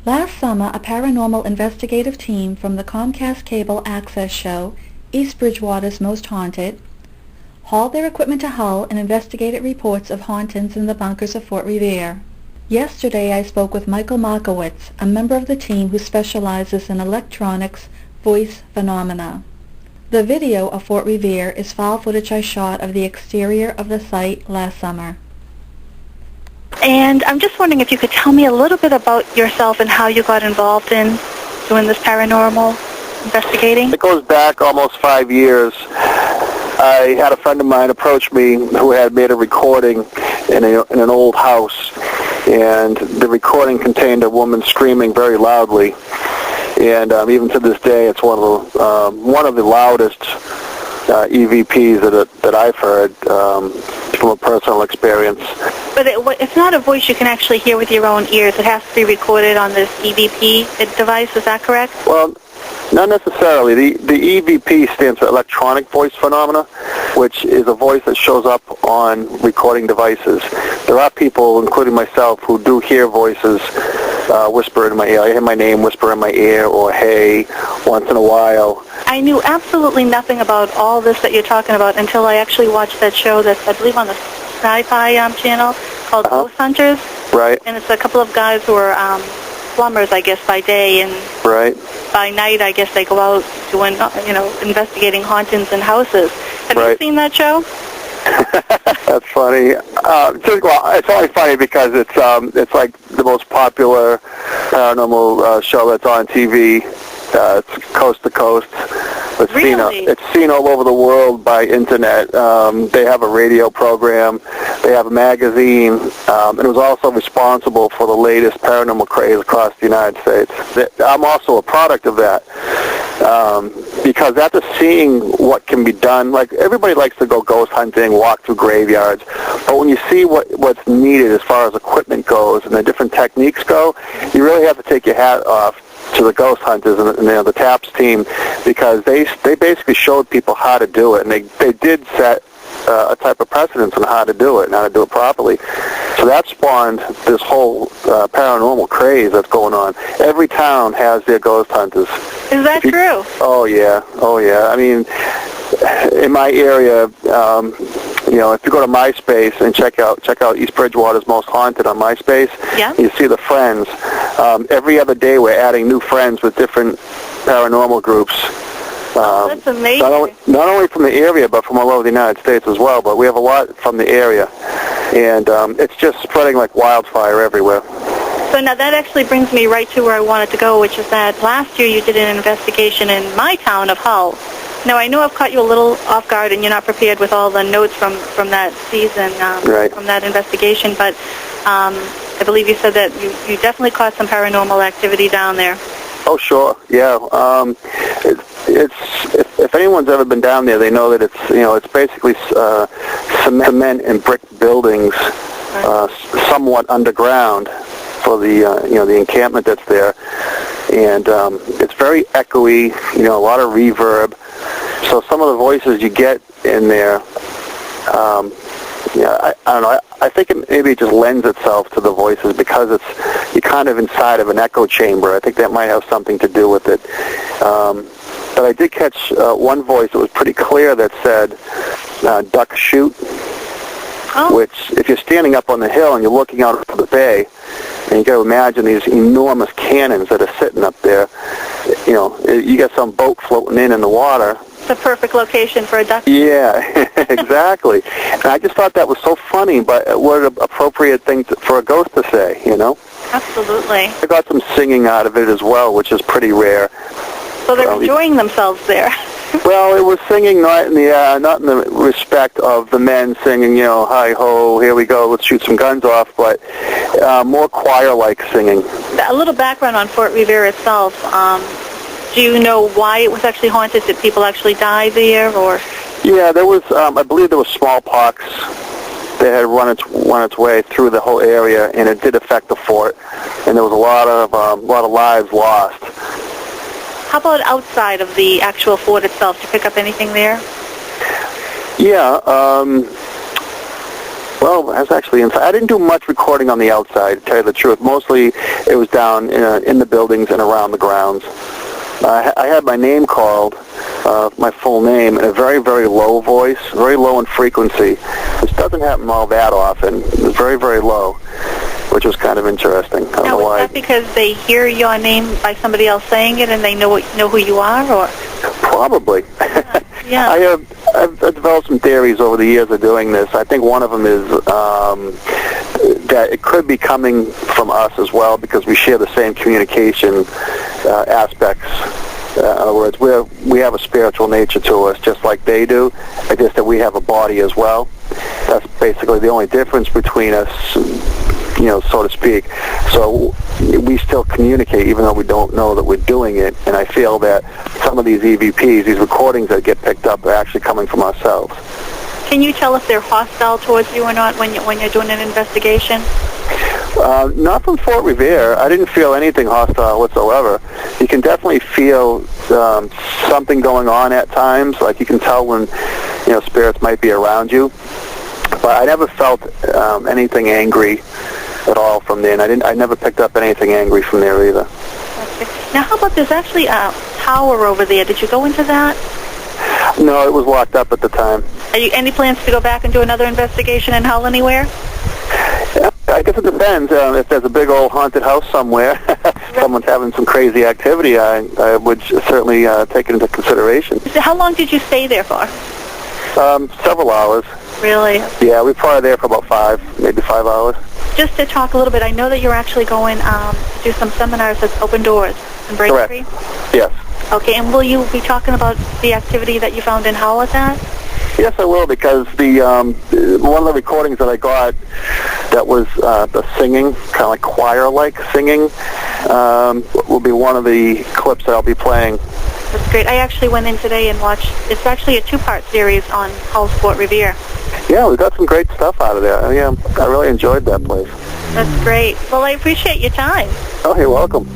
Last summer, a paranormal investigative team from the Comcast Cable Access show, East Bridgewater's Most Haunted, hauled their equipment to Hull and investigated reports of hauntings in the bunkers of Fort Revere. Yesterday, I spoke with Michael Markowitz, a member of the team who specializes in electronics voice phenomena. The video of Fort Revere is file footage I shot of the exterior of the site last summer. And I'm just wondering if you could tell me a little bit about yourself and how you got involved in doing this paranormal investigating. It goes back almost 5 years. I had a friend of mine approach me who had made a recording in an old house, and the recording contained a woman screaming very loudly. And even to this day, it's one of the loudest EVPs that I've heard from a personal experience. But it's not a voice you can actually hear with your own ears. It has to be recorded on this EVP device. Is that correct? Well, not necessarily. The EVP stands for electronic voice phenomena, which is a voice that shows up on recording devices. There are people, including myself, who do hear voices whisper in my ear. I hear my name whisper in my ear, or hey, once in a while. I knew absolutely nothing about all this that you're talking about until I actually watched that show that's, I believe, on the Sci-Fi channel called Ghost Hunters. Right. And it's a couple of guys who are plumbers, I guess, by day, and by night, I guess, they go out doing, investigating hauntings in houses. Have you seen that show? That's funny. It's only funny because it's like the most popular paranormal show that's on TV. It's coast to coast. It's seen all over the world by internet. They have a radio program. They have a magazine. And it was also responsible for the latest paranormal craze across the United States. I'm also a product of that. Because after seeing what can be done, like everybody likes to go ghost hunting, walk through graveyards, but when you see what's needed as far as equipment goes and the different techniques go, you really have to take your hat off to the ghost hunters and the TAPS team, because they basically showed people how to do it, and they did set a type of precedence on how to do it and how to do it properly. So that spawned this whole paranormal craze that's going on. Every town has their ghost hunters. Is that true? Oh yeah. I mean, in my area, if you go to MySpace and check out East Bridgewater's Most Haunted on MySpace, you see the friends. Every other day we're adding new friends with different paranormal groups. That's amazing. Not only from the area, but from all over the United States as well. But we have a lot from the area, and it's just spreading like wildfire everywhere. So now that actually brings me right to where I wanted to go, which is that last year you did an investigation in my town of Hull. Now, I know I've caught you a little off guard and you're not prepared with all the notes from that season, from that investigation, but I believe you said that you definitely caught some paranormal activity down there. Oh, sure, yeah. If anyone's ever been down there, they know that it's basically cement and brick buildings, somewhat underground for the encampment that's there, and it's very echoey, a lot of reverb. So some of the voices you get in there, I don't know. I think maybe it just lends itself to the voices because you're kind of inside of an echo chamber. I think that might have something to do with it. But I did catch one voice that was pretty clear that said, duck shoot, which if you're standing up on the hill and you're looking out over the bay, and you got to imagine these enormous cannons that are sitting up there, you got some boat floating in the water. The perfect location for a duck. Yeah, exactly. And I just thought that was so funny, but what an appropriate thing for a ghost to say, Absolutely. I got some singing out of it as well, which is pretty rare. So they're enjoying themselves there. Well, it was singing not in the respect of the men singing, hi ho, here we go, let's shoot some guns off, but more choir-like singing. A little background on Fort Revere itself. Do you know why it was actually haunted? Did people actually die there, or? Yeah, there was. I believe there was smallpox that had run its way through the whole area, and it did affect the fort, and there was a lot of lives lost. How about outside of the actual fort itself? Did you pick up anything there? Yeah. Well, I was actually inside. I didn't do much recording on the outside, to tell you the truth. Mostly it was down in the buildings and around the grounds. I had my name called, my full name, in a very, very low voice, very low in frequency, which doesn't happen all that often. It was very, very low, which was kind of interesting. I don't know why. Is that because they hear your name by somebody else saying it and they know who you are, or? Probably. Yeah. I've developed some theories over the years of doing this. I think one of them is that it could be coming from us as well because we share the same communication aspects. In other words, we have a spiritual nature to us just like they do. It's just that we have a body as well. That's basically the only difference between us, so to speak. So we still communicate even though we don't know that we're doing it, and I feel that some of these EVPs, these recordings that get picked up, are actually coming from ourselves. Can you tell if they're hostile towards you or not when you're doing an investigation? Not from Fort Revere. I didn't feel anything hostile whatsoever. You can definitely feel something going on at times, like you can tell when spirits might be around you. But I never felt anything angry at all from there, and I never picked up anything angry from there either. Okay. Now, how about there's actually a tower over there? Did you go into that? No, it was locked up at the time. Any plans to go back and do another investigation in Hull anywhere? Yeah, I guess it depends. If there's a big old haunted house somewhere, someone's having some crazy activity, I would certainly take it into consideration. So how long did you stay there for? Several hours. Really? Yeah, we were probably there for about maybe 5 hours. Just to talk a little bit, I know that you're actually going to do some seminars at Open Doors in Braintree? Correct. Yes. Okay, and will you be talking about the activity that you found in Hull at that? Yes, I will, because one of the recordings that I got that was the singing, kind of like choir-like singing, will be one of the clips that I'll be playing. That's great. I actually went in today and watched. It's actually a two-part series on Hull's Fort Revere. Yeah, we got some great stuff out of there. Yeah, I really enjoyed that place. That's great. Well, I appreciate your time. Oh, you're welcome.